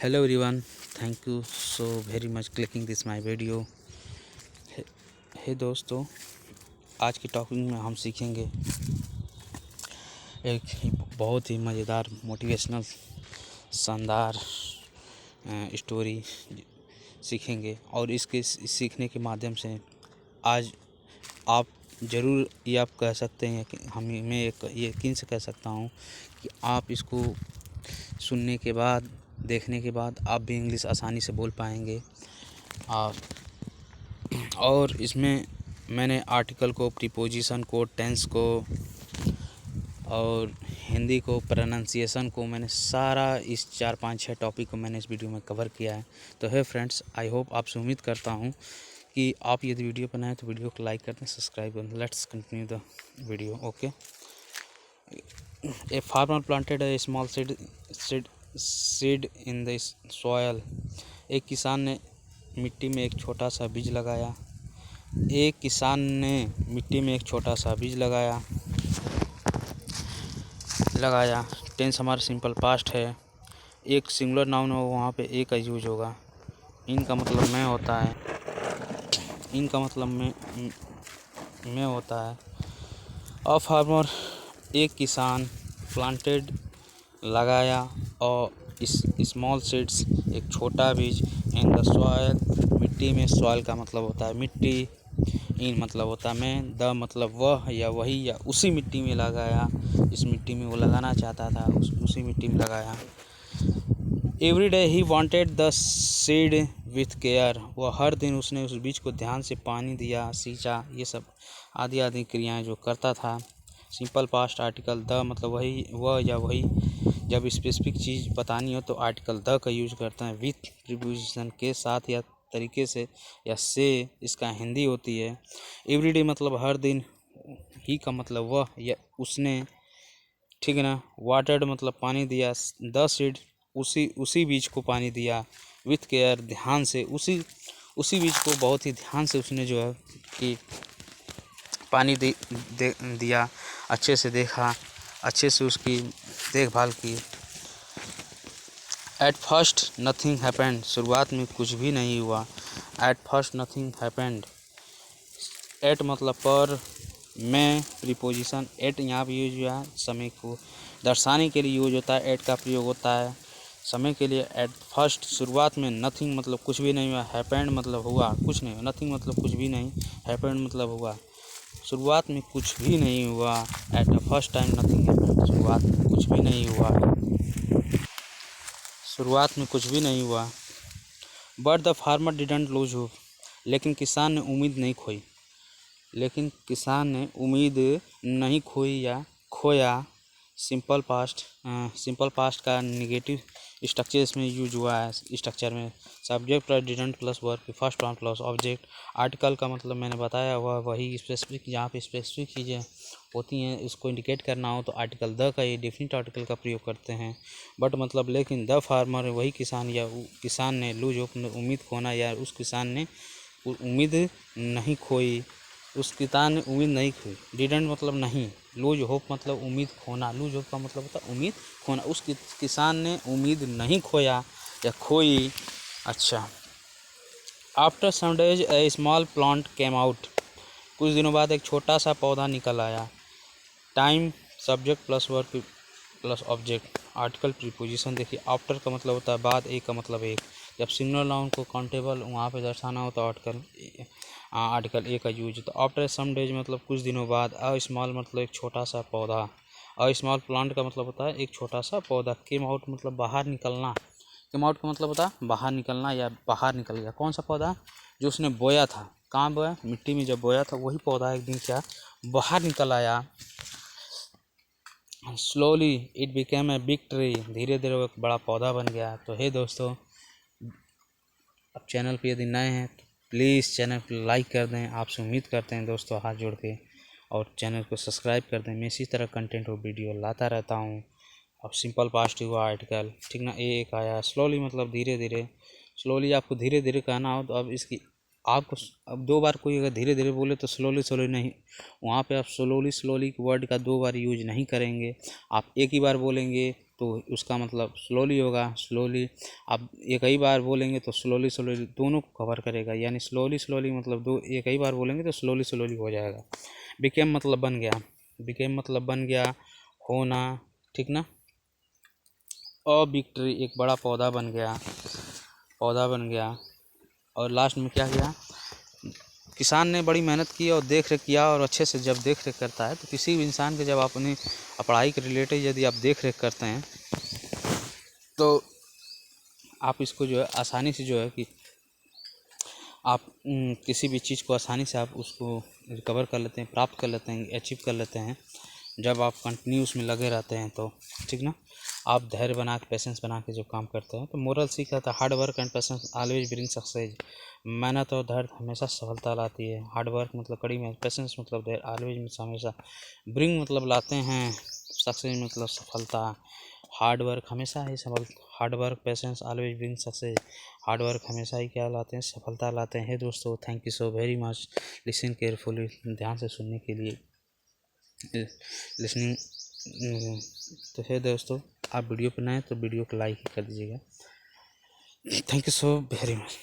Hello everyone, thank you so very much clicking this my video। हे दोस्तों, आज की topic में हम सीखेंगे एक बहुत ही मज़ेदार मोटिवेशनल शानदार स्टोरी सीखेंगे। और इसके सीखने के माध्यम से आज आप ज़रूर ये आप कह सकते हैं कि मैं एक यकीन से कह सकता हूँ कि आप इसको सुनने के बाद देखने के बाद आप भी इंग्लिश आसानी से बोल पाएंगे। और इसमें मैंने आर्टिकल को, प्रीपोजिशन को, टेंस को और हिंदी को, प्रोनाउंसिएशन को, मैंने सारा इस 4-5-6 टॉपिक को मैंने इस वीडियो में कवर किया है। तो है फ्रेंड्स, आई होप आपसे उम्मीद करता हूँ कि आप यदि वीडियो बनाएं तो वीडियो को लाइक कर दें, सब्सक्राइब कर दें। Let's continue the video. Okay. A farmer planted A small seed in the soil. एक किसान ने मिट्टी में एक छोटा सा बीज लगाया। एक किसान ने मिट्टी में एक छोटा सा बीज लगाया। टेंस हमारा सिंपल पास्ट है। एक सिंगुलर नाउन हो, वहाँ पे एक का यूज होगा। इनका मतलब मैं होता है। इनका मतलब मैं होता है। अ फार्मर, एक किसान, प्लांटेड लगाया, और इस स्मॉल सीड्स एक छोटा बीज, इन द सॉयल मिट्टी में। सॉयल का मतलब होता है मिट्टी, इन मतलब होता है मैं, द मतलब वह या वही या उसी मिट्टी में लगाया। इस मिट्टी में वो लगाना चाहता था, उसी मिट्टी में लगाया। Every day he wanted the seed with care. वह हर दिन उसने उस बीज को ध्यान से पानी दिया, सींचा, ये सब आदि आदि क्रियाएं जो करता था। सिंपल पास्ट आर्टिकल द मतलब वही, वह या वही। जब स्पेसिफिक चीज़ बतानी हो तो आर्टिकल द का यूज करते हैं, विथ प्रीपोजिशन के साथ या तरीके से या से। इसका हिंदी होती है एवरीडे मतलब हर दिन। ही का मतलब वह या उसने, ठीक है ना। वाटर्ड मतलब पानी दिया। द सीड उसी बीज को पानी दिया। विथ केयर ध्यान से, उसी बीज को बहुत ही ध्यान से उसने जो है कि पानी दिया, अच्छे से देखा, अच्छे से उसकी देखभाल की। At first nothing happened. शुरुआत में कुछ भी नहीं हुआ। At first nothing happened. At मतलब पर, मैं प्रीपोजिशन एट यहाँ पर यूज हुआ है, समय को दर्शाने के लिए यूज होता है। एट का प्रयोग होता है समय के लिए। एट फर्स्ट शुरुआत में, नथिंग मतलब कुछ भी नहीं हुआ, हैपेंड मतलब हुआ, कुछ नहीं। नथिंग मतलब कुछ भी नहीं, हैपेंड मतलब हुआ, शुरुआत में कुछ भी नहीं हुआ। At the first time nothing happened. शुरुआत में कुछ भी नहीं हुआ, शुरुआत में कुछ भी नहीं हुआ। But the farmer didn't lose hope. लेकिन किसान ने उम्मीद नहीं खोई। लेकिन किसान ने उम्मीद नहीं खोई या खोया। सिंपल पास्ट का निगेटिव स्ट्रक्चर इसमें यूज हुआ है। स्ट्रक्चर में subject plus didn't plus verb, first form plus object. Article का मतलब मैंने बताया हुआ वही स्पेसिफिक, जहाँ पे स्पेसिफिक चीज़ें होती हैं इसको इंडिकेट करना हो तो आर्टिकल द का, ये डेफिनेट आर्टिकल का प्रयोग करते हैं। बट मतलब लेकिन द फार्मर वही किसान या किसान ने, लूज होप उम्मीद खोना, या उस किसान ने उम्मीद नहीं खोई। उस किसान ने उम्मीद नहीं खोई। डिडंट मतलब नहीं, लूज होप मतलब उम्मीद खोना। लूज होप का मतलब होता है उम्मीद खोना। उस किसान ने उम्मीद नहीं खोया या खोई। अच्छा। आफ्टर सम डेज ए स्मॉल प्लांट केम आउट। कुछ दिनों बाद एक छोटा सा पौधा निकल आया। Time subject plus verb plus object. Article preposition देखिए, आफ्टर का मतलब होता है बाद, एक का मतलब एक। जब सिंगुलर नाउन को काउंटेबल वहाँ पे दर्शाना हो तो आर्टिकल ए का यूज। तो आफ्टर सम डेज मतलब कुछ दिनों बाद। अ स्मॉल मतलब एक छोटा सा पौधा। अ स्मॉल प्लांट का मतलब होता है एक छोटा सा पौधा। केम आउट मतलब बाहर निकलना। केम आउट का मतलब होता है बाहर निकलना या बाहर निकल गया। कौन सा पौधा? जो उसने बोया था। कहाँ बोया? मिट्टी में जब बोया था वही पौधा एक दिन क्या बाहर निकल आया। Slowly it became a big tree. धीरे धीरे वो एक बड़ा पौधा बन गया। तो हे दोस्तों, अब चैनल पे यदि नए हैं तो प्लीज़ चैनल को लाइक कर दें। आपसे उम्मीद करते हैं दोस्तों हाथ जोड़ के, और चैनल को सब्सक्राइब कर दें। मैं इसी तरह कंटेंट और वीडियो लाता रहता हूँ। अब सिंपल पास्ट हुआ आर्टिकल, ठीक ना। एक आया। स्लोली मतलब धीरे धीरे। स्लोली आपको धीरे धीरे कहना हो तो अब इसकी आपको अब 2 बार कोई अगर धीरे धीरे बोले तो स्लोली नहीं, वहाँ पे आप स्लोली वर्ड का 2 बार यूज नहीं करेंगे। आप एक ही बार बोलेंगे तो उसका मतलब स्लोली होगा। स्लोली आप एक ही बार बोलेंगे तो स्लोली स्लोली दोनों को कवर करेगा, यानी स्लोली स्लोली मतलब दो एक ही बार बोलेंगे तो स्लोली स्लोली हो जाएगा। बिकेम मतलब बन गया, बिकेम मतलब बन गया, होना, ठीक ना। और विक्ट्री एक बड़ा पौधा बन गया, पौधा बन गया। और लास्ट में क्या किया, किसान ने बड़ी मेहनत की और देख रेख किया, और अच्छे से जब देख रेख करता है तो किसी भी इंसान के जब अपनी पढ़ाई के रिलेटेड यदि आप देख रेख करते हैं तो आप इसको जो है आसानी से जो है कि आप किसी भी चीज़ को आसानी से आप उसको रिकवर कर लेते हैं, प्राप्त कर लेते हैं, अचीव कर लेते हैं जब आप कंटिन्यू उसमें लगे रहते हैं तो, ठीक ना। आप धैर्य बना के, पेशेंस बना के जब काम करते हैं तो मोरल सीख आता है, hard work and patience always bring success. मेहनत और धैर्य हमेशा सफलता लाती है। हार्ड वर्क मतलब कड़ी मेहनत, पेशेंस मतलब धैर्य, ऑलवेज में हमेशा, ब्रिंग मतलब लाते हैं, सक्सेस मतलब सफलता। हार्ड वर्क हमेशा ही सफल, hard work patience always bring success. Hard work हमेशा ही क्या लाते हैं, सफलता लाते हैं। दोस्तों thank you so very much, listen carefully, ध्यान से सुनने के लिए, लिसनिंग। तो है दोस्तों, आप वीडियो पर नए तो वीडियो को लाइक कर दीजिएगा। Thank you so very much.